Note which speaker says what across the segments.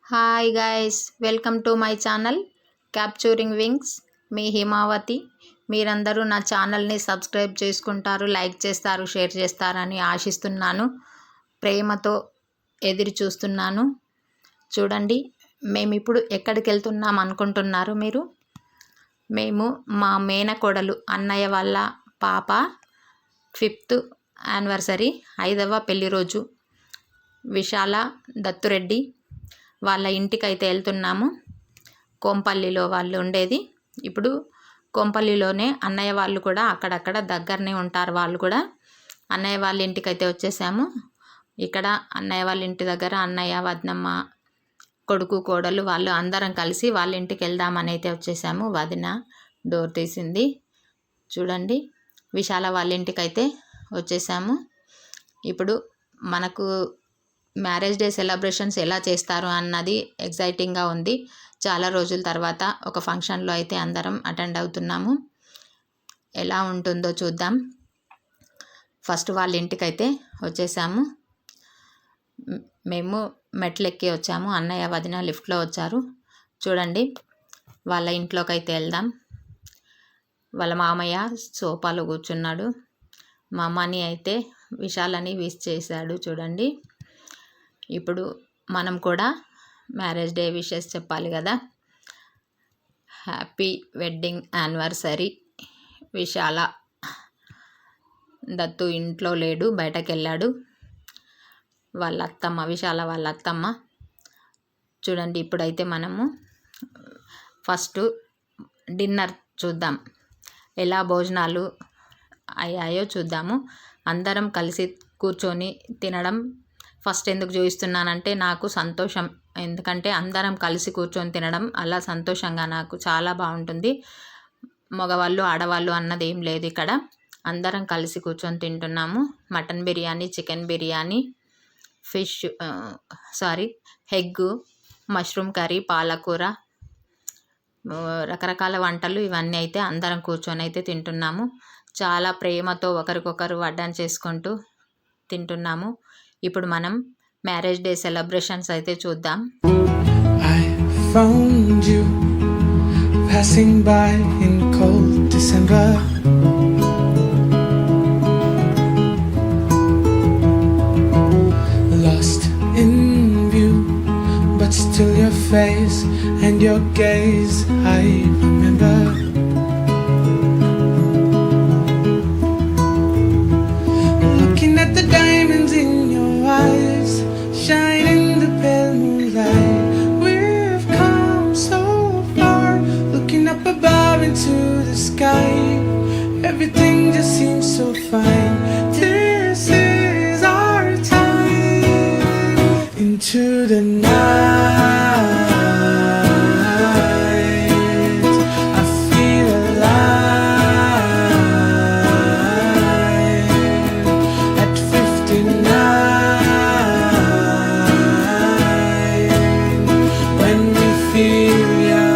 Speaker 1: Hi guys, welcome to my channel capturing wings. మీ హిమావతి. మీరందరూ నా ఛానల్ని సబ్స్క్రైబ్ చేసుకుంటారు, లైక్ చేస్తారు, షేర్ చేస్తారని ఆశిస్తున్నాను. ప్రేమతో ఎదురు చూస్తున్నాను. చూడండి, మేము ఇప్పుడు ఎక్కడికి వెళ్తున్నాం అనుకుంటున్నారు మీరు? మేము మా మేనకోడలు అన్నయ్య వాళ్ళ పాప 5th యానివర్సరీ 5వ పెళ్లి రోజు విశాల దత్తురెడ్డి వాళ్ళ ఇంటికైతే వెళ్తున్నాము. కోంపల్లిలో వాళ్ళు ఉండేది. ఇప్పుడు కోంపల్లిలోనే అన్నయ్య వాళ్ళు కూడా అక్కడక్కడ దగ్గరనే ఉంటారు. వాళ్ళు కూడా అన్నయ్య వాళ్ళ ఇంటికైతే వచ్చేసాము. ఇక్కడ అన్నయ్య వాళ్ళ ఇంటి దగ్గర అన్నయ్య, వదినమ్మ, కొడుకు, కోడలు వాళ్ళు అందరం కలిసి వాళ్ళ ఇంటికి వెళ్దామని అయితే వచ్చేసాము. వదిన డోర్ తీసింది. చూడండి, విశాల వాళ్ళ ఇంటికైతే వచ్చేసాము. ఇప్పుడు మనకు మ్యారేజ్ డే సెలబ్రేషన్స్ ఎలా చేస్తారు అన్నది ఎగ్జైటింగ్గా ఉంది. చాలా రోజుల తర్వాత ఒక ఫంక్షన్లో అయితే అందరం అటెండ్ అవుతున్నాము. ఎలా ఉంటుందో చూద్దాం. ఫస్ట్ వాళ్ళ ఇంటికైతే వచ్చేసాము. మేము మెట్లెక్కి వచ్చాము. అన్నయ్య, వదిన లిఫ్ట్లో వచ్చారు. చూడండి, వాళ్ళ ఇంట్లోకి అయితే వెళ్దాం. వాళ్ళ మామయ్య సోఫాలో కూర్చున్నాడు. మా అమ్మని అయితే విశాలని విష్ చేశాడు. చూడండి, ఇప్పుడు మనం కూడా మ్యారేజ్ డే విషెస్ చెప్పాలి కదా. హ్యాపీ వెడ్డింగ్ యానివర్సరీ విశాల. దత్తు ఇంట్లో లేడు, బయటకు వెళ్ళాడు. వాళ్ళ అత్తమ్మ, విశాల వాళ్ళ అత్తమ్మ. చూడండి, ఇప్పుడైతే మనము ఫస్ట్ డిన్నర్ చూద్దాం. ఎలా భోజనాలు అయ్యాయో చూద్దాము. అందరం కలిసి కూర్చొని తినడం ఫస్ట్ ఎందుకు చూపిస్తున్నానంటే నాకు సంతోషం. ఎందుకంటే అందరం కలిసి కూర్చొని తినడం అలా సంతోషంగా నాకు చాలా బాగుంటుంది. మగవాళ్ళు, ఆడవాళ్ళు అన్నది ఏం లేదు. ఇక్కడ అందరం కలిసి కూర్చొని తింటున్నాము. Mutton biryani, chicken biryani, egg, mushroom curry, పాలకూర, రకరకాల వంటలు ఇవన్నీ అయితే అందరం కూర్చొని అయితే తింటున్నాము. చాలా ప్రేమతో ఒకరికొకరు వడ్డాన్ చేసుకుంటూ తింటున్నాము. ఇప్పుడు మనం మ్యారేజ్ డే సెలబ్రేషన్స్ అయితే చూద్దాం.
Speaker 2: I found you passing by in cold December. Lost in view, but still your face and your gaze I remember. Looking at the diamonds in your eyes, shine in the pale moonlight. We've come so far, looking up above into the sky. Everything just seems so fine. This is our time. Into the night, I feel alive. At 59, when we feel young.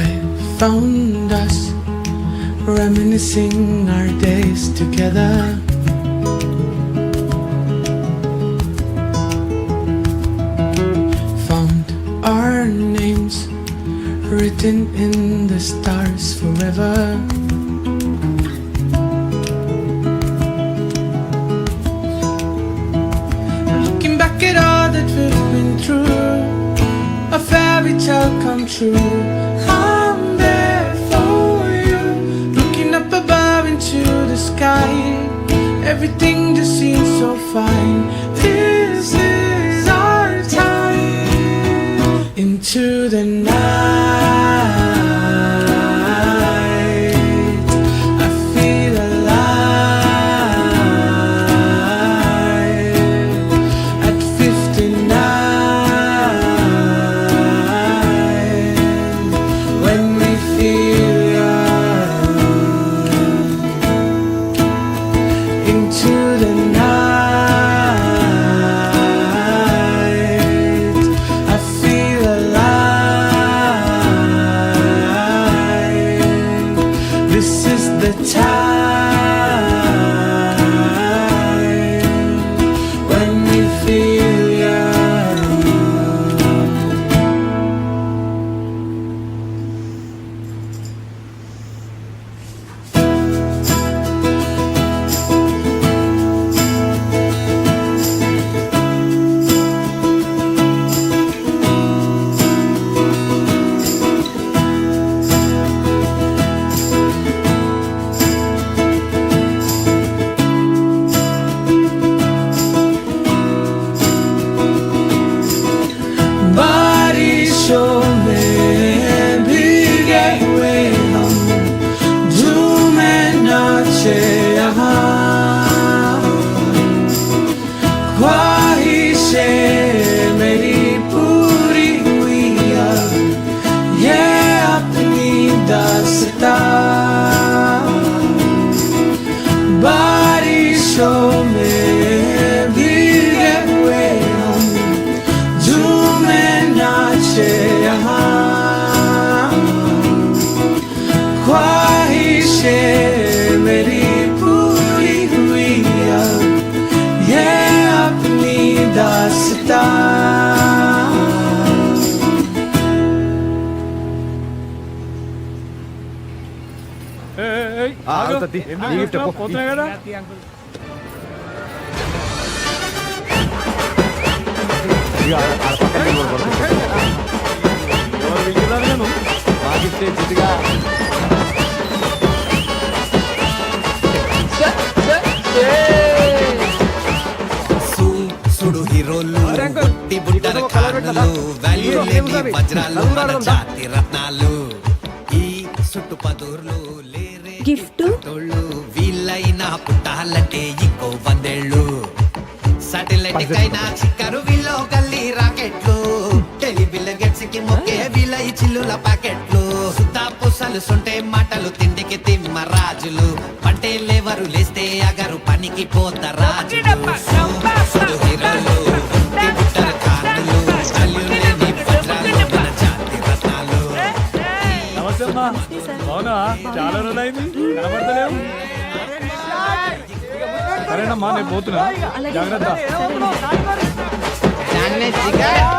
Speaker 2: I found us reminiscing our days together. Found our names written in the stars forever. Looking back at all that we've been through, a fairy tale come true. I'm there for you, looking up above into the sky. Everything just seems so fine. This is our time. Into the night, I feel alive. At 59, the time when we feel young. बारिशों में भीगे हुए हम झूमे नाचे यहाँ ख्वाहिशें मेरी पूरी हुई अब ये अपनी दास्तां बारिशों में भीगे हुए हम झूमे नाचे यहाँ ख्वाहिशें मेरी पूरी हुई अब ये अपनी दास्तां
Speaker 3: పోతున్నాయి కదా ఎవరు పిలిచినారు నేను బాగిస్తే చిటిగా
Speaker 4: సుడు హీరోలు కొట్టి బుట్టల కార్లు వాల్యూ లేని వజ్రాలు మన జాతి రత్నాలు ఈ సుట్టు పదూర్లు లేరే
Speaker 5: గిఫ్ట్
Speaker 4: తోళ్ళు వీళ్ళైనా పుట్టాలంటే ఇంకో 100 ఏళ్ళు సాటిలైట్ కైనా చిక్కరు వీళ్ళు గల్లీ రాకెట్లు టెలిబిల్ గెట్స్ కి మొక్కే వీళ్ళ ఈ చిల్లుల ప్యాకెట్లు సుద్దా పూసలు సొంటే మాటలు తిండికి తిమ్మ రాజులు పంటే లేవరు లేస్తే అగరు పనికి పోత రాజులు సుడు హీరోలు ఒట్టి బుట్టల కార్లు వాల్యూ లేని వజ్రాలు మన జాతి రత్నాలు
Speaker 3: నమస్తే అమ్మా అవునా చాలా రోజులైంది కనబడతలేవు సరేనమ్మా నేను పోతున్నా జాగ్రత్త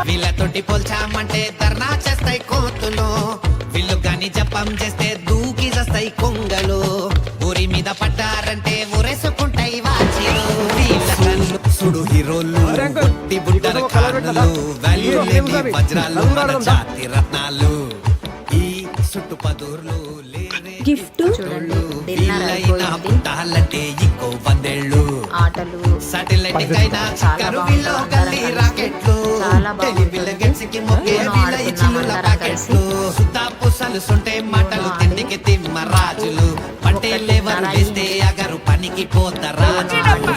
Speaker 4: వీళ్ళతోటి పోల్చామంటే ధర్నా చేస్తాయి కోతులు వీళ్ళు గాని జపం చేస్తే దూకి చేస్తాయి కొంగలు ఊరి మీద పడ్డారంటే ఊరేసుకుంటాయి వాచిలు వీళ్ళ కళ్ళు సుడు హీరోలు కొట్టి బుట్టల కార్లు వాల్యూ లేని వజ్రాలు మన జాతి రత్నాలు ఈ సుట్టు పదూర్లు లేరే
Speaker 5: గిఫ్ట్
Speaker 1: చూడండి డిన్నర్
Speaker 4: వీళ్ళైనా
Speaker 1: అయిపోయింది.
Speaker 4: పుట్టాలంటే ఇంకో 100 ఏళ్ళు
Speaker 1: ఆటలు
Speaker 4: సాటిలైట్ కైనా
Speaker 1: చాలా
Speaker 4: చిక్కరు
Speaker 1: బాగుంది.
Speaker 4: వీళ్ళు
Speaker 1: అందరం
Speaker 4: గల్లీ
Speaker 1: కలిసి
Speaker 4: రాకెట్లు
Speaker 1: చాలా
Speaker 4: టెలిబిల్
Speaker 1: బాగుంటుంది.
Speaker 4: గెట్స్ కి మొక్కే
Speaker 1: ఊనో
Speaker 4: వీళ్ళ ఈ
Speaker 1: ఆడుకున్నాం
Speaker 4: చిల్లుల
Speaker 1: అందరం
Speaker 4: ప్యాకెట్లు సుద్దా పూసలు సొంటే మాటలు
Speaker 1: ఊనో
Speaker 4: తిండికి తిమ్మ రాజులు పంటే లేవరు లేస్తే అగరు పనికి పోత రాజులు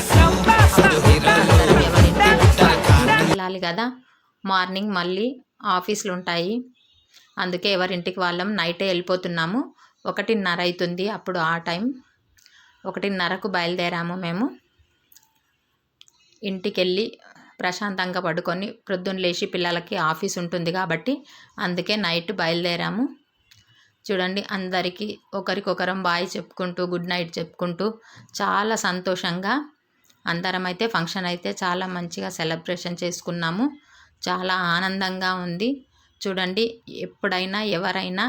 Speaker 4: సుడు హీరోలు
Speaker 1: అందరం ఎవరింటికి
Speaker 4: బుట్టల కార్లు
Speaker 1: వెళ్ళాలి కదా మార్నింగ్ మళ్ళీ ఆఫీసులు ఉంటాయి అందుకే ఎవరింటికి వాళ్ళం నైటే వెళ్ళిపోతున్నాము 1:30 అవుతుంది అప్పుడు ఆ టైం 1:30కు బయలుదేరాము మేము ఇంటికి వెళ్ళి ప్రశాంతంగా పడుకొని ప్రొద్దున లేచి పిల్లలకి ఆఫీస్ ఉంటుంది కాబట్టి అందుకే నైట్ బయలుదేరాము చూడండి అందరికీ ఒకరికొకరం బాయ్ చెప్పుకుంటూ గుడ్ నైట్ చెప్పుకుంటూ చాలా సంతోషంగా అందరం అయితే ఫంక్షన్ అయితే చాలా మంచిగా సెలబ్రేషన్ చేసుకున్నాము చాలా ఆనందంగా ఉంది చూడండి ఎప్పుడైనా ఎవరైనా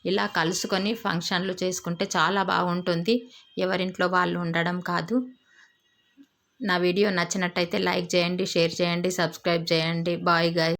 Speaker 1: ఇలా కలుసుకొని ఫంక్షన్లు చేసుకుంటే చాలా బాగుంటుంది ఎవరింట్లో వాళ్ళు ఉండడం కాదు నా వీడియో నచ్చినట్టయితే లైక్ చేయండి షేర్ చేయండి సబ్స్క్రైబ్ చేయండి బాయ్ గాయ్